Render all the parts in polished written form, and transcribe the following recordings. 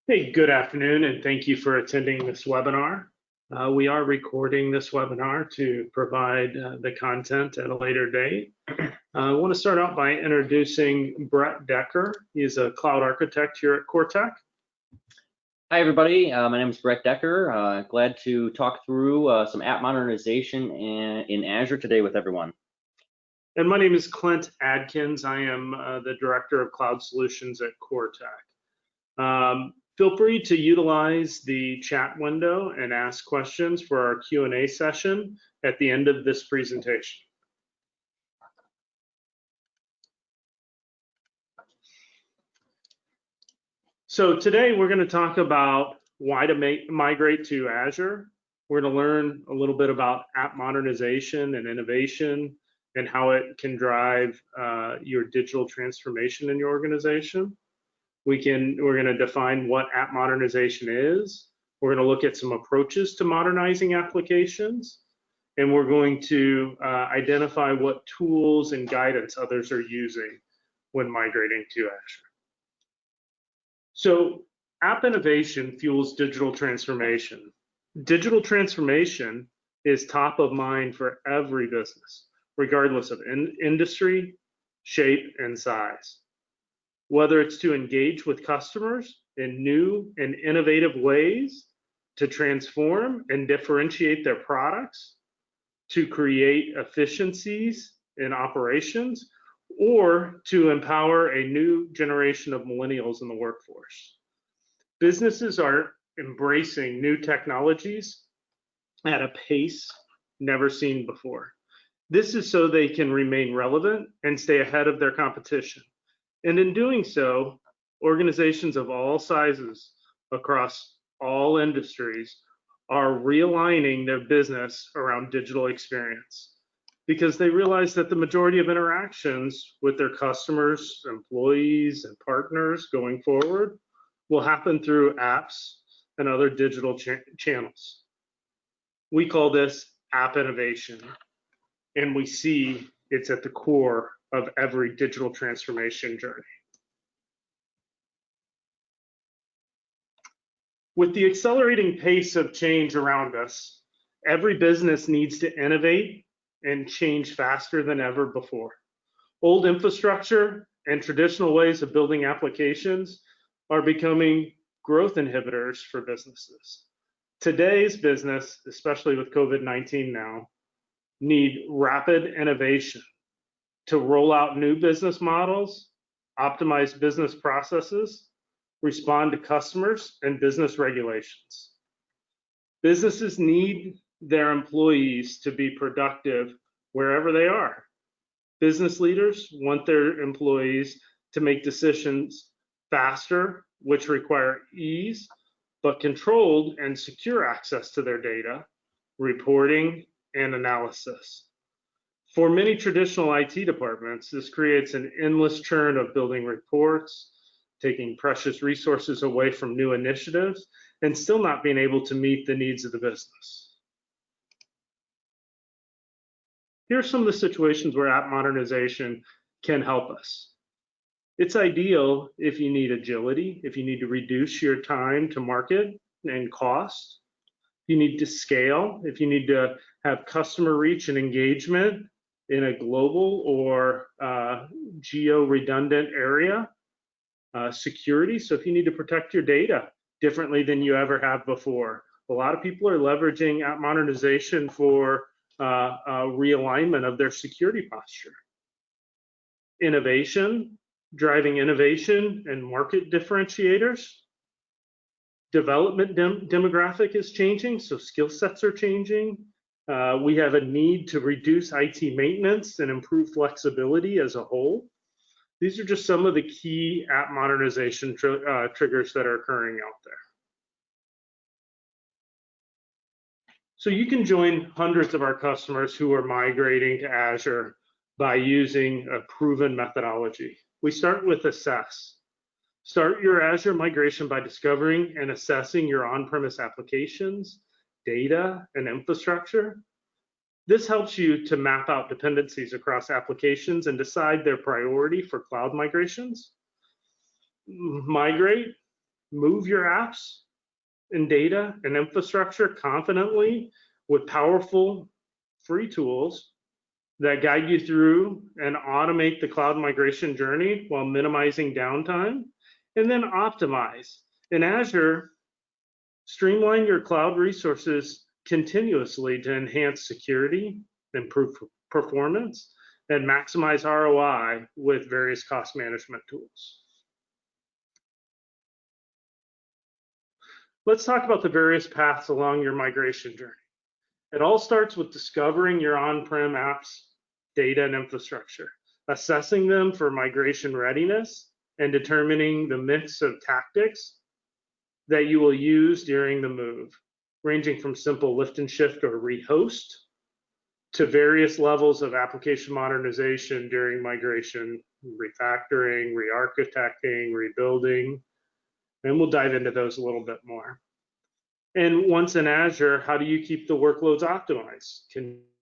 Hey, good afternoon, and thank you for attending this webinar. We are recording this webinar to provide the content at a later date. I want to start out by introducing Brett Decker. He's a cloud architect here at Coretek. Hi, everybody. My name is Brett Decker. Glad to talk through some app modernization in Azure today with everyone. And my name is Clint Adkins. I am the Director of Cloud Solutions at Coretek. Feel free to utilize the chat window and ask questions for our Q&A session at the end of this presentation. So today we're going to talk about why to migrate to Azure. We're going to learn a little bit about app modernization and innovation and how it can drive your digital transformation in your organization. We're going to define what app modernization is. We're going to look at some approaches to modernizing applications, and we're going to identify what tools and guidance others are using when migrating to Azure. So app innovation fuels digital transformation. Digital transformation is top of mind for every business, regardless of industry, shape, and size. Whether it's to engage with customers in new and innovative ways, to transform and differentiate their products, to create efficiencies in operations, or to empower a new generation of millennials in the workforce. Businesses are embracing new technologies at a pace never seen before. This is so they can remain relevant and stay ahead of their competition. And in doing so, organizations of all sizes across all industries are realigning their business around digital experience because they realize that the majority of interactions with their customers, employees, and partners going forward will happen through apps and other digital channels. We call this app innovation, and we see it's at the core of every digital transformation journey. With the accelerating pace of change around us, every business needs to innovate and change faster than ever before. Old infrastructure and traditional ways of building applications are becoming growth inhibitors for businesses. Today's business, especially with COVID-19 now, need rapid innovation to roll out new business models, optimize business processes, respond to customers and business regulations. Businesses need their employees to be productive wherever they are. Business leaders want their employees to make decisions faster, which require ease, but controlled and secure access to their data, reporting, and analysis. For many traditional IT departments, this creates an endless churn of building reports, taking precious resources away from new initiatives, and still not being able to meet the needs of the business. Here are some of the situations where app modernization can help us. It's ideal if you need agility, if you need to reduce your time to market and cost. You need to scale, if you need to have customer reach and engagement in a global or geo-redundant area. Security, so if you need to protect your data differently than you ever have before. A lot of people are leveraging app modernization for realignment of their security posture. Innovation, driving innovation and market differentiators. Development demographic is changing, so skill sets are changing. We have a need to reduce IT maintenance and improve flexibility as a whole. These are just some of the key app modernization triggers that are occurring out there. So you can join hundreds of our customers who are migrating to Azure by using a proven methodology. We start with assess. Start your Azure migration by discovering and assessing your on-premise applications, data, and infrastructure. This helps you to map out dependencies across applications and decide their priority for cloud migrations. Migrate move your apps and data and infrastructure confidently with powerful free tools that guide you through and automate the cloud migration journey while minimizing downtime, and then optimize. In Azure, streamline your cloud resources continuously to enhance security, improve performance, and maximize ROI with various cost management tools. Let's talk about the various paths along your migration journey. It all starts with discovering your on-prem apps, data, and infrastructure, assessing them for migration readiness, and determining the mix of tactics that you will use during the move, ranging from simple lift and shift or rehost to various levels of application modernization during migration, refactoring, re-architecting, rebuilding, and we'll dive into those a little bit more. And once in Azure, how do you keep the workloads optimized?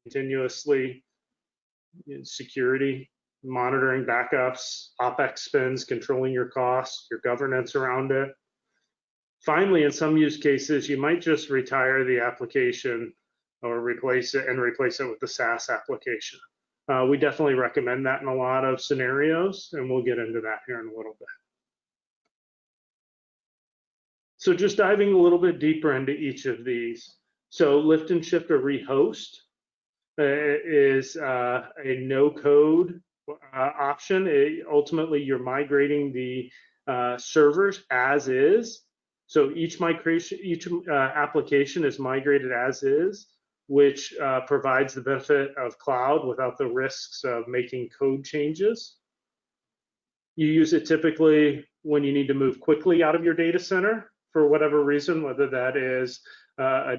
Continuously, security, monitoring backups, OpEx spends, controlling your costs, your governance around it. Finally, in some use cases, you might just retire the application or replace it with the SaaS application. We definitely recommend that in a lot of scenarios, and we'll get into that here in a little bit. So just diving a little bit deeper into each of these. So lift and shift or rehost is a no-code option. Ultimately, you're migrating the servers as is. So each application is migrated as is, which provides the benefit of cloud without the risks of making code changes. You use it typically when you need to move quickly out of your data center for whatever reason, whether that is a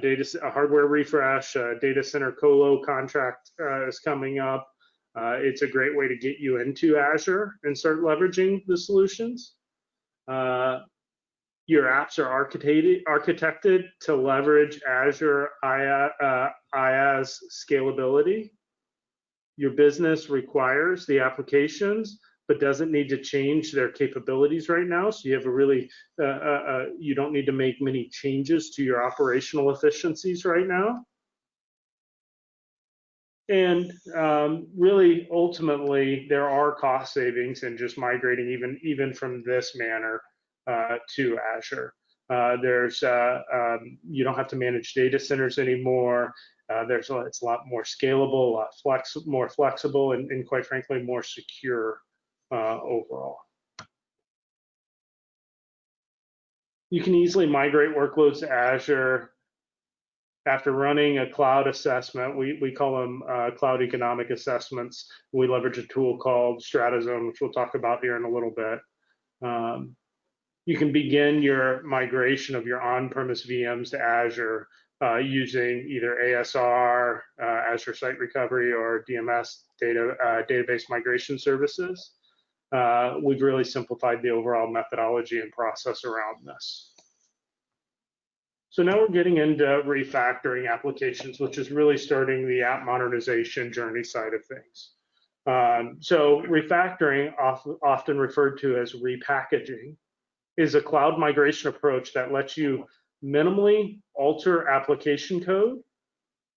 hardware refresh, a data center colo contract is coming up. It's a great way to get you into Azure and start leveraging the solutions. Your apps are architected to leverage Azure IaaS scalability. Your business requires the applications, but doesn't need to change their capabilities right now. So you have you don't need to make many changes to your operational efficiencies right now. And really, ultimately, there are cost savings in just migrating even from this manner to Azure. You don't have to manage data centers anymore. It's a lot more scalable, a lot more flexible, and quite frankly, more secure overall. You can easily migrate workloads to Azure after running a cloud assessment. We call them cloud economic assessments. We leverage a tool called StrataZone, which we'll talk about here in a little bit. You can begin your migration of your on-premise VMs to Azure using either ASR, Azure Site Recovery, or DMS, Database Migration Services. We've really simplified the overall methodology and process around this. So now we're getting into refactoring applications, which is really starting the app modernization journey side of things. So refactoring, often referred to as repackaging, is a cloud migration approach that lets you minimally alter application code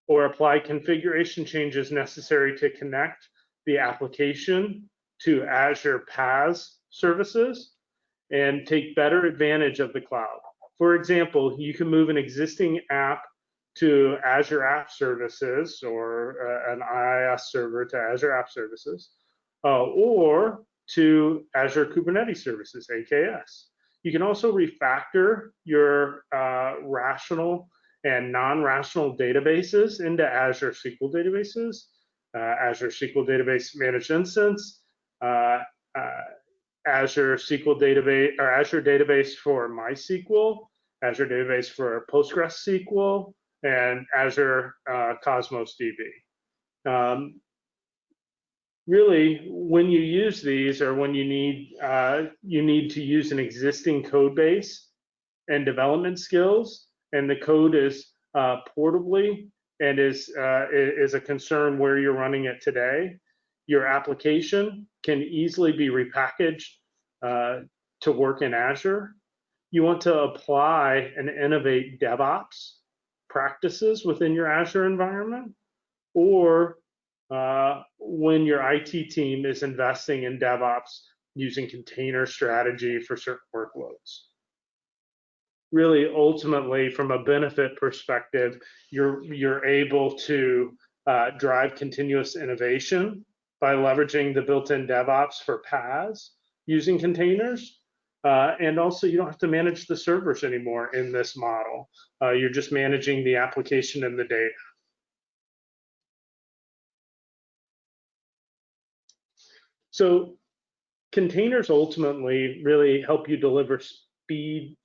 or apply configuration changes necessary to connect the application to Azure PaaS services and take better advantage of the cloud. For example, you can move an existing app to Azure App Services or an IaaS server to Azure App Services, or to Azure Kubernetes Services, AKS. You can also refactor your rational and non-rational databases into Azure SQL databases, Azure SQL Database Managed Instance, Azure SQL Database or Azure Database for MySQL, Azure Database for PostgreSQL, and Azure Cosmos DB. Really, when you use these, or when you need to use an existing code base and development skills, and the code is portably and is a concern where you're running it today, your application can easily be repackaged to work in Azure. you want to apply and innovate DevOps practices within your Azure environment, or when your IT team is investing in DevOps using container strategy for certain workloads. Really, ultimately, from a benefit perspective, you're able to drive continuous innovation by leveraging the built-in DevOps for paths using containers. And also, you don't have to manage the servers anymore in this model. You're just managing the application and the data. So containers ultimately really help you deliver speed,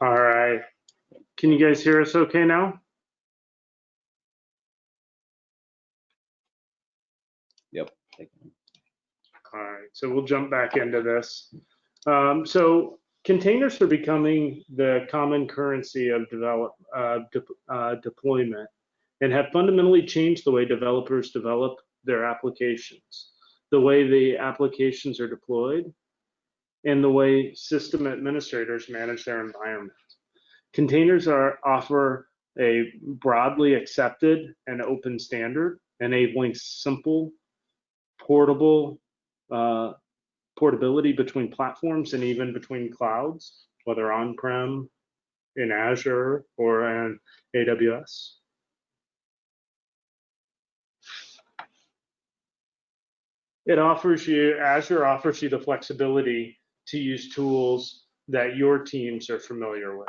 All right. Can you guys hear us okay now? Yep. All right, so we'll jump back into this. So containers are becoming the common currency of deployment and have fundamentally changed the way developers develop their applications, the way the applications are deployed, and the way system administrators manage their environment. Containers offer a broadly accepted and open standard, enabling simple, portable portability between platforms and even between clouds, whether on-prem, in Azure, or in AWS. Azure offers you the flexibility to use tools that your teams are familiar with.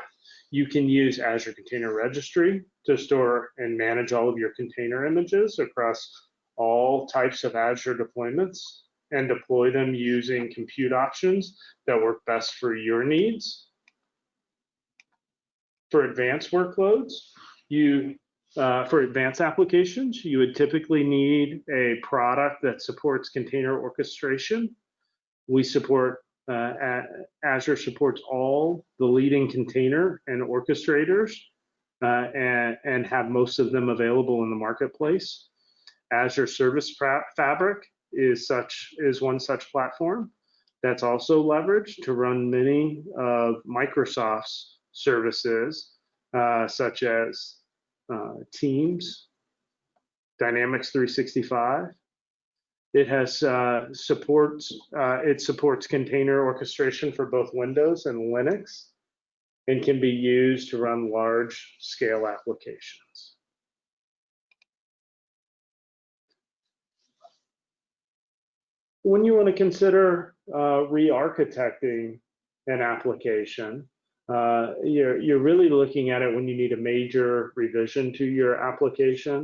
You can use Azure Container Registry to store and manage all of your container images across all types of Azure deployments and deploy them using compute options that work best for your needs. For advanced workloads, for advanced applications, you would typically need a product that supports container orchestration. Azure supports all the leading container and orchestrators and have most of them available in the marketplace. Azure Service Fabric is one such platform that's also leveraged to run many of Microsoft's services, such as Teams, Dynamics 365. It supports container orchestration for both Windows and Linux and can be used to run large scale applications. When you want to consider re-architecting an application, you're really looking at it when you need a major revision to your application.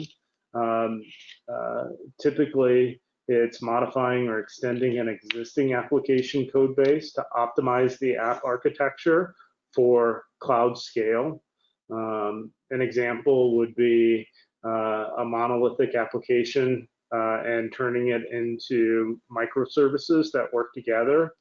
Typically, it's modifying or extending an existing application code base to optimize the app architecture for cloud scale. An example would be a monolithic application and turning it into microservices that work together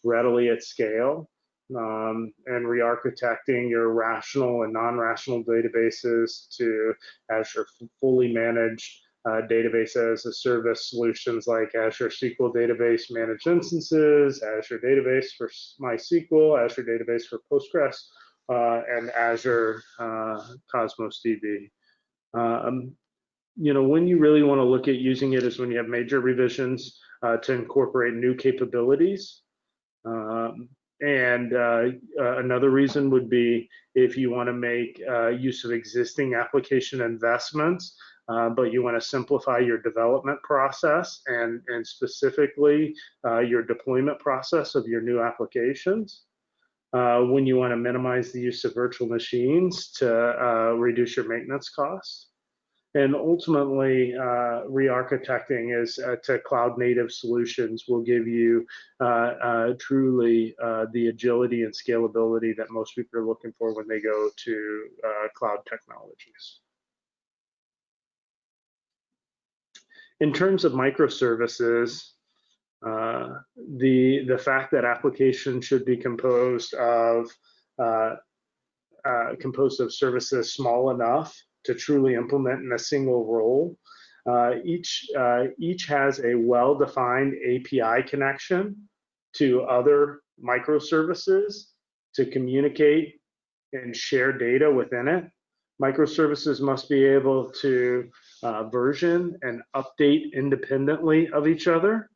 readily at scale, and re-architecting your rational and non-rational databases to Azure fully managed database as a service solutions like Azure SQL Database Managed Instances, Azure Database for MySQL, Azure Database for Postgres, and Azure Cosmos DB. When you really want to look at using it is when you have major revisions to incorporate new capabilities. Another reason would be if you want to make use of existing application investments, but you want to simplify your development process and specifically your deployment process of your new applications. When you want to minimize the use of virtual machines to reduce your maintenance costs. And ultimately, re-architecting to cloud-native solutions will give you truly the agility and scalability that most people are looking for when they go to cloud technologies. In terms of microservices, the fact that applications should be composed of services small enough to truly implement in a single role. Each has a well-defined API connection to other microservices to communicate and share data within it. Microservices must be able to version and update independently of each other,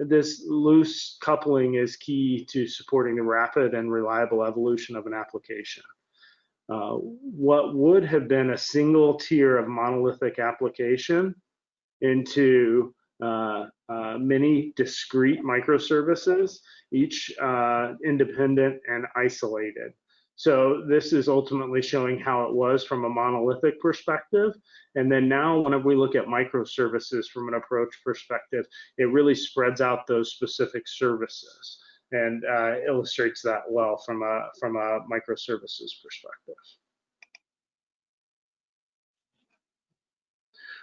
This loose coupling is key to supporting the rapid and reliable evolution of an application. What would have been a single tier of monolithic application into many discrete microservices, each independent and isolated. So this is ultimately showing how it was from a monolithic perspective. And then now whenever we look at microservices from an approach perspective, it really spreads out those specific services. and illustrates that well from a microservices perspective.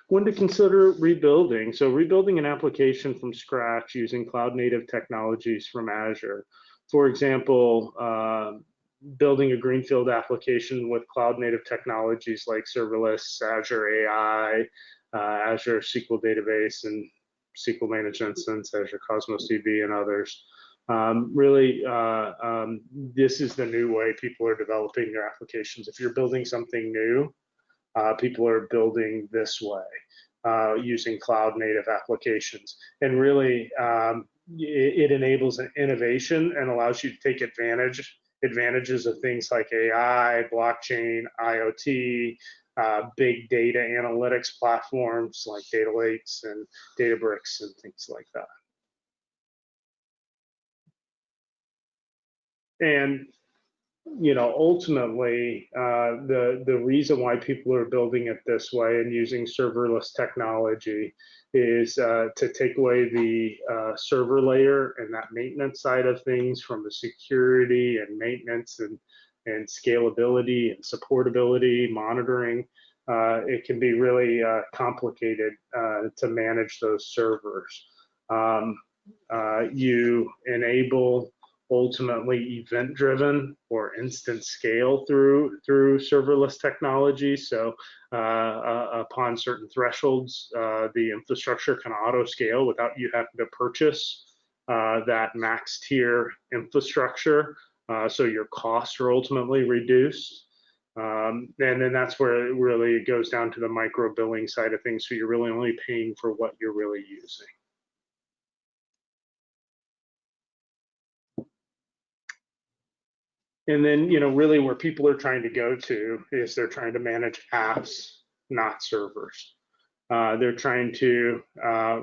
When to consider rebuilding. So rebuilding an application from scratch using cloud-native technologies from Azure. For example, building a greenfield application with cloud-native technologies like Serverless, Azure AI, Azure SQL Database, and SQL Managed Instance, Azure Cosmos DB, and others. This is the new way people are developing their applications. If you're building something new, people are building this way, using cloud-native applications. And really, it enables an innovation and allows you to take advantages of things like AI, blockchain, IoT, big data analytics platforms like data lakes and Databricks and things like that. And ultimately, the reason why people are building it this way and using serverless technology is to take away the server layer and that maintenance side of things from the security and maintenance and scalability and supportability, monitoring. It can be really complicated to manage those servers. You enable ultimately event-driven or instant scale through serverless technology. So upon certain thresholds, the infrastructure can auto-scale without you having to purchase that max tier infrastructure. So your costs are ultimately reduced. And then that's where it really goes down to the micro billing side of things. So you're really only paying for what you're really using. And then, really where people are trying to go to is they're trying to manage apps, not servers. They're trying to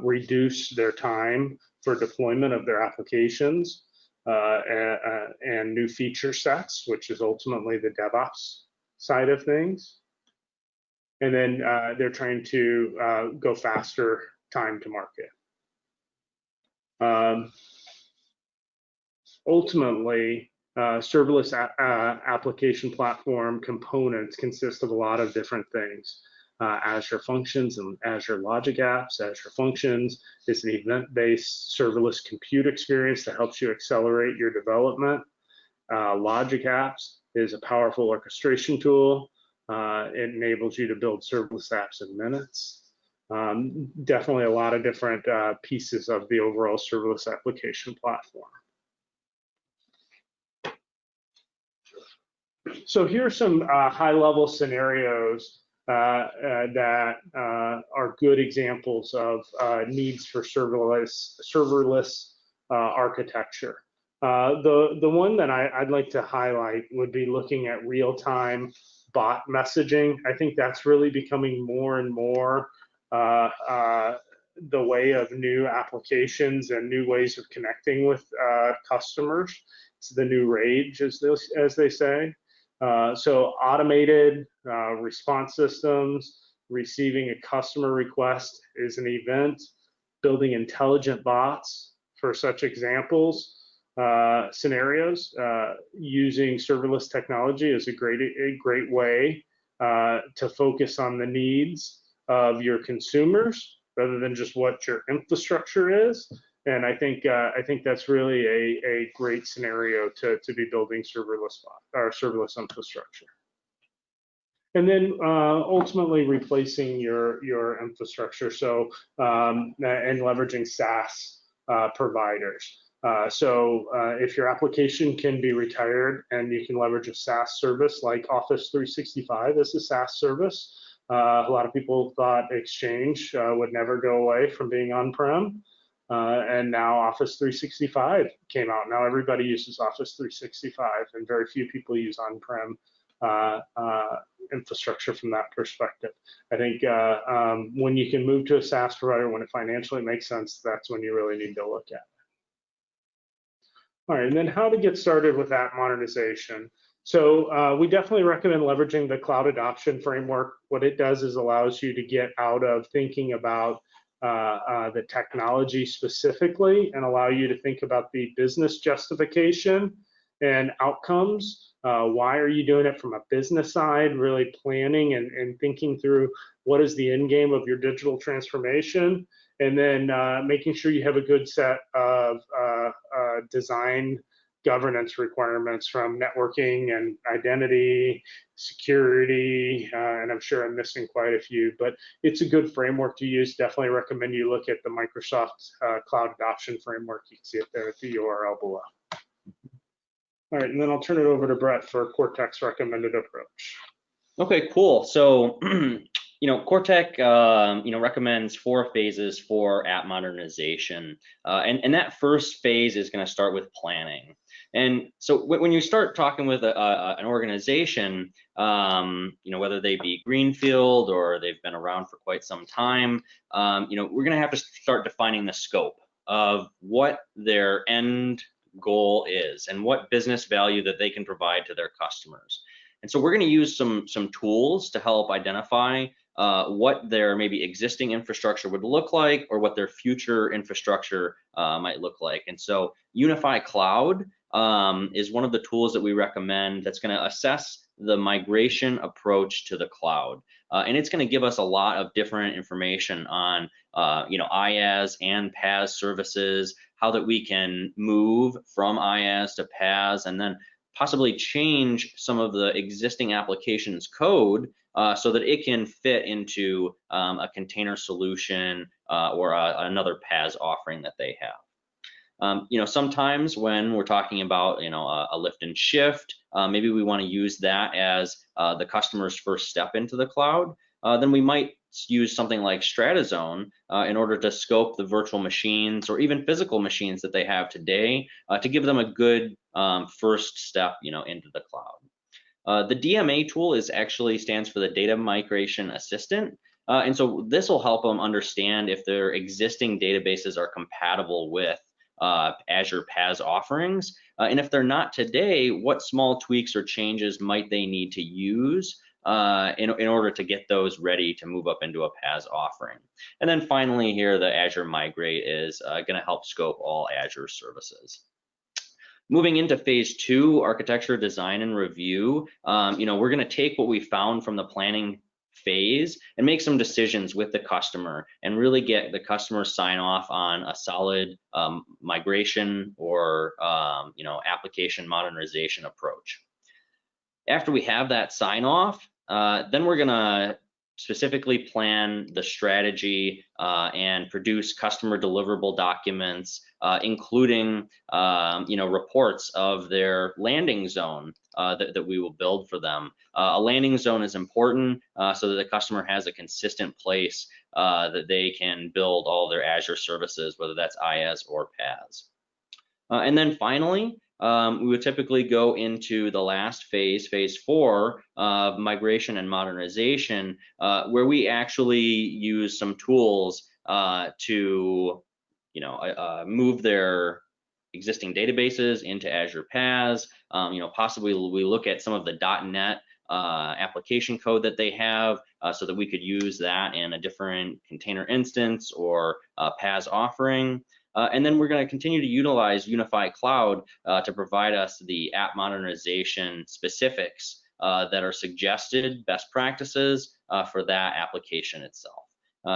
reduce their time for deployment of their applications and new feature sets, which is ultimately the DevOps side of things. And then they're trying to go faster time to market. Ultimately, serverless application platform components consist of a lot of different things. Azure Functions and Azure Logic Apps. Azure Functions is an event-based serverless compute experience that helps you accelerate your development. Logic Apps is a powerful orchestration tool. It enables you to build serverless apps in minutes. Definitely a lot of different pieces of the overall serverless application platform. So here are some high-level scenarios that are good examples of needs for serverless architecture. The one that I'd like to highlight would be looking at real-time bot messaging. I think that's really becoming more and more the way of new applications and new ways of connecting with customers. It's the new rage, as they say. So automated response systems, receiving a customer request is an event, building intelligent bots for such examples, scenarios, using serverless technology is a great way to focus on the needs of your consumers rather than just what your infrastructure is. And I think that's really a great scenario to be building serverless infrastructure. And then ultimately replacing your infrastructure. So and leveraging SaaS providers. So if your application can be retired and you can leverage a SaaS service like Office 365 as a SaaS service. A lot of people thought Exchange would never go away from being on-prem. And now Office 365 came out. Now everybody uses Office 365 and very few people use on-prem infrastructure from that perspective. I think when you can move to a SaaS provider, when it financially makes sense, that's when you really need to look at it. All right, and then how to get started with that modernization. So we definitely recommend leveraging the cloud adoption framework. What it does is allows you to get out of thinking about the technology specifically and allow you to think about the business justification and outcomes. Why are you doing it from a business side, really planning and thinking through what is the end game of your digital transformation, and then making sure you have a good set of design governance requirements from networking and identity, security, and I'm sure I'm missing quite a few, but it's a good framework to use. Definitely recommend you look at the Microsoft Cloud Adoption Framework. You can see it there at the URL below. All right, and then I'll turn it over to Brett for Coretek's recommended approach. Okay, cool. So, Coretek, recommends 4 phases for app modernization, and that first phase is going to start with planning. And so, when you start talking with an organization, whether they be greenfield or they've been around for quite some time, we're going to have to start defining the scope of what their end goal is and what business value that they can provide to their customers. And so we're going to use some tools to help identify what their maybe existing infrastructure would look like or what their future infrastructure might look like. And so Unify Cloud is one of the tools that we recommend that's going to assess the migration approach to the cloud. And it's going to give us a lot of different information on IaaS and PaaS services, how that we can move from IaaS to PaaS, and then possibly change some of the existing applications code so that it can fit into a container solution or another PaaS offering that they have. Sometimes when we're talking about a lift and shift, maybe we want to use that as the customer's first step into the cloud. Then we might use something like StrataZone in order to scope the virtual machines or even physical machines that they have today to give them a good first step into the cloud. The DMA tool actually stands for the Data Migration Assistant. And so this will help them understand if their existing databases are compatible with Azure PaaS offerings. And if they're not today, what small tweaks or changes might they need to use in order to get those ready to move up into a PaaS offering. And then finally here, the Azure Migrate is going to help scope all Azure services. Moving into phase 2, architecture, design, and review, we're going to take what we found from the planning phase and make some decisions with the customer and really get the customer sign off on a solid migration or application modernization approach. After we have that sign off, then we're going to specifically plan the strategy and produce customer deliverable documents, including reports of their landing zone that we will build for them. A landing zone is important so that the customer has a consistent place that they can build all their Azure services, whether that's IaaS or PaaS. And then finally, we would typically go into the last phase, phase 4 of migration and modernization, where we actually use some tools to, move their existing databases into Azure PaaS. Possibly we look at some of the .NET application code that they have so that we could use that in a different container instance or PaaS offering. And then we're going to continue to utilize Unify Cloud to provide us the app modernization specifics that are suggested best practices for that application itself.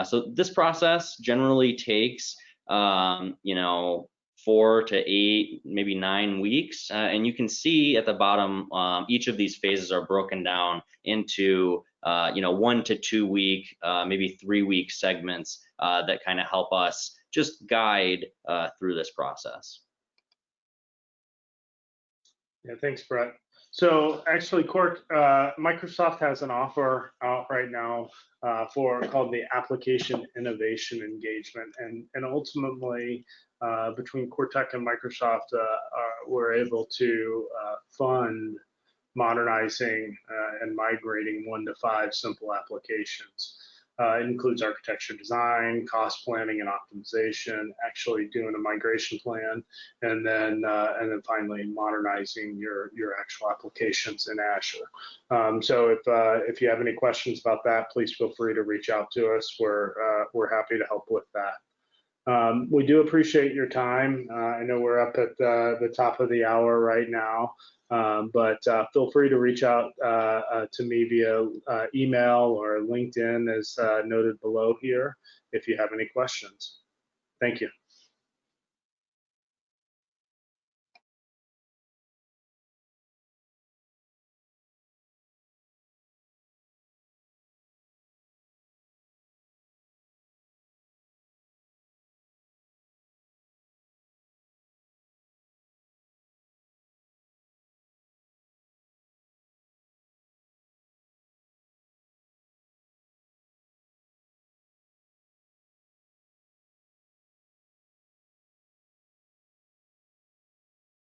So this process generally takes 4 to 8, maybe 9 weeks. And you can see at the bottom, each of these phases are broken down into 1 to 2 week, maybe 3 week segments that kind of help us just guide through this process. Yeah, thanks, Brett. So actually, Microsoft has an offer out right now called the Application Innovation Engagement, and ultimately between Coretek and Microsoft, we're able to fund modernizing and migrating 1 to 5 simple applications. It includes architecture design, cost planning and optimization, actually doing a migration plan, and then finally modernizing your actual applications in Azure. So if you have any questions about that, please feel free to reach out to us. We're happy to help with that. We do appreciate your time. I know we're up at the top of the hour right now, but feel free to reach out to me via email or LinkedIn as noted below here if you have any questions. Thank you.